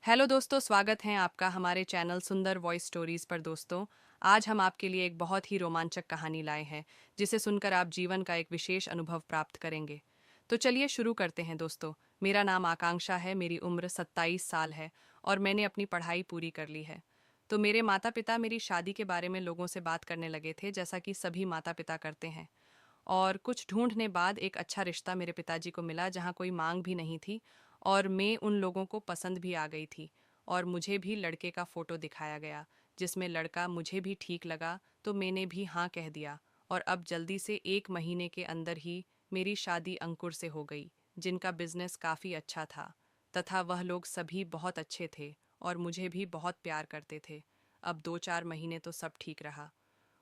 Hello दोस्तों, स्वागत है आपका हमारे चैनल सुंदर वॉइस स्टोरीज पर। दोस्तों, आज हम आपके लिए एक बहुत ही रोमांचक कहानी लाए हैं जिसे सुनकर आप जीवन का एक विशेष अनुभव प्राप्त करेंगे। तो चलिए शुरू करते हैं दोस्तों। मेरा नाम आकांक्षा है, मेरी उम्र 27 साल है और मैंने अपनी पढ़ाई पूरी कर ली है। तो मेरे माता पिता मेरी शादी के बारे में लोगों से बात करने लगे थे, जैसा कि सभी माता पिता करते हैं। और कुछ ढूंढने बाद एक अच्छा रिश्ता मेरे पिताजी को मिला, जहाँ कोई मांग भी नहीं थी और मैं उन लोगों को पसंद भी आ गई थी। और मुझे भी लड़के का फ़ोटो दिखाया गया जिसमें लड़का मुझे भी ठीक लगा, तो मैंने भी हाँ कह दिया। और अब जल्दी से 1 महीने के अंदर ही मेरी शादी अंकुर से हो गई, जिनका बिजनेस काफ़ी अच्छा था तथा वह लोग सभी बहुत अच्छे थे और मुझे भी बहुत प्यार करते थे। अब 2-4 महीने तो सब ठीक रहा।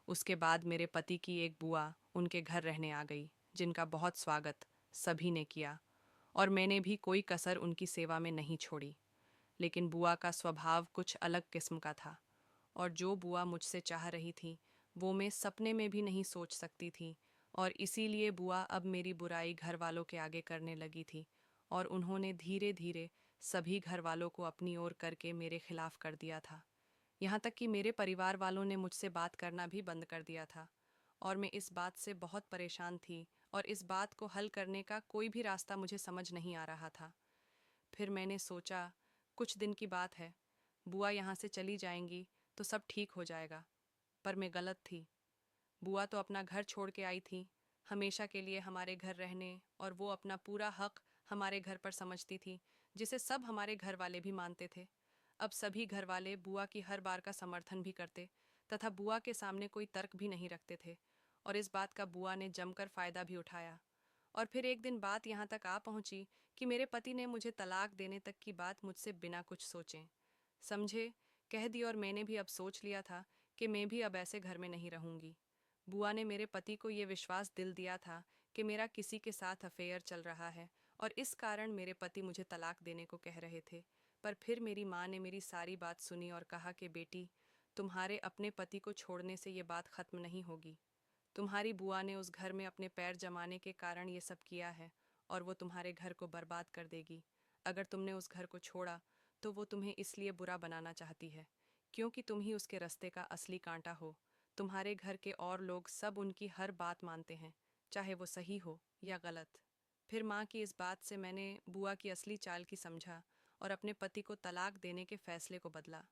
उसके बाद मेरे पति की एक बुआ उनके घर रहने आ गई, जिनका बहुत स्वागत सभी ने किया और मैंने भी कोई कसर उनकी सेवा में नहीं छोड़ी। लेकिन बुआ का स्वभाव कुछ अलग किस्म का था और जो बुआ मुझसे चाह रही थी वो मैं सपने में भी नहीं सोच सकती थी। और इसीलिए बुआ अब मेरी बुराई घर वालों के आगे करने लगी थी और उन्होंने धीरे धीरे सभी घर वालों को अपनी ओर करके मेरे खिलाफ कर दिया था। यहाँ तक कि मेरे परिवार वालों ने मुझसे बात करना भी बंद कर दिया था और मैं इस बात से बहुत परेशान थी और इस बात को हल करने का कोई भी रास्ता मुझे समझ नहीं आ रहा था। फिर मैंने सोचा, कुछ दिन की बात है, बुआ यहाँ से चली जाएंगी तो सब ठीक हो जाएगा। पर मैं गलत थी। बुआ तो अपना घर छोड़ के आई थी हमेशा के लिए हमारे घर रहने, और वो अपना पूरा हक हमारे घर पर समझती थी, जिसे सब हमारे घर वाले भी मानते थे। अब सभी घर वाले बुआ की हर बार का समर्थन भी करते तथा बुआ के सामने कोई तर्क भी नहीं रखते थे, और इस बात का बुआ ने जमकर फायदा भी उठाया। और फिर एक दिन बात यहाँ तक आ पहुंची कि मेरे पति ने मुझे तलाक देने तक की बात मुझसे बिना कुछ सोचे समझे कह दी, और मैंने भी अब सोच लिया था कि मैं भी अब ऐसे घर में नहीं रहूंगी। बुआ ने मेरे पति को ये विश्वास दिल दिया था कि मेरा किसी के साथ अफेयर चल रहा है और इस कारण मेरे पति मुझे तलाक देने को कह रहे थे। पर फिर मेरी माँ ने मेरी सारी बात सुनी और कहा कि बेटी, तुम्हारे अपने पति को छोड़ने से ये बात खत्म नहीं होगी। तुम्हारी बुआ ने उस घर में अपने पैर जमाने के कारण ये सब किया है और वो तुम्हारे घर को बर्बाद कर देगी। अगर तुमने उस घर को छोड़ा तो वो तुम्हें इसलिए बुरा बनाना चाहती है क्योंकि तुम ही उसके रास्ते का असली कांटा हो। तुम्हारे घर के और लोग सब उनकी हर बात मानते हैं, चाहे वो सही हो या गलत। फिर माँ की इस बात से मैंने बुआ की असली चाल की समझा और अपने पति को तलाक देने के फैसले को बदला।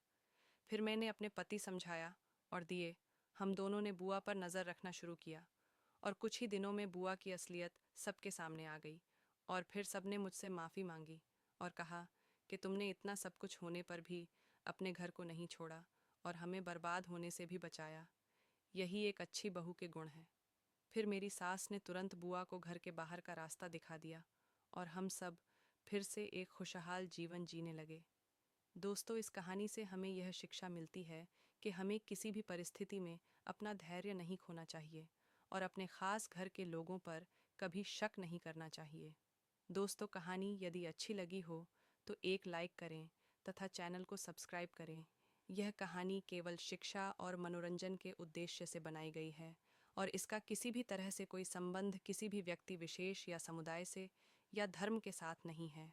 फिर मैंने अपने पति समझाया और दिए। हम दोनों ने बुआ पर नज़र रखना शुरू किया और कुछ ही दिनों में बुआ की असलियत सबके सामने आ गई। और फिर सबने मुझसे माफ़ी मांगी और कहा कि तुमने इतना सब कुछ होने पर भी अपने घर को नहीं छोड़ा और हमें बर्बाद होने से भी बचाया। यही एक अच्छी बहू के गुण हैं। फिर मेरी सास ने तुरंत बुआ को घर के बाहर का रास्ता दिखा दिया और हम सब फिर से एक खुशहाल जीवन जीने लगे। दोस्तों, इस कहानी से हमें यह शिक्षा मिलती है कि हमें किसी भी परिस्थिति में अपना धैर्य नहीं खोना चाहिए और अपने खास घर के लोगों पर कभी शक नहीं करना चाहिए। दोस्तों, कहानी यदि अच्छी लगी हो तो एक लाइक करें तथा चैनल को सब्सक्राइब करें। यह कहानी केवल शिक्षा और मनोरंजन के उद्देश्य से बनाई गई है और इसका किसी भी तरह से कोई संबंध किसी भी व्यक्ति विशेष या समुदाय से या धर्म के साथ नहीं है।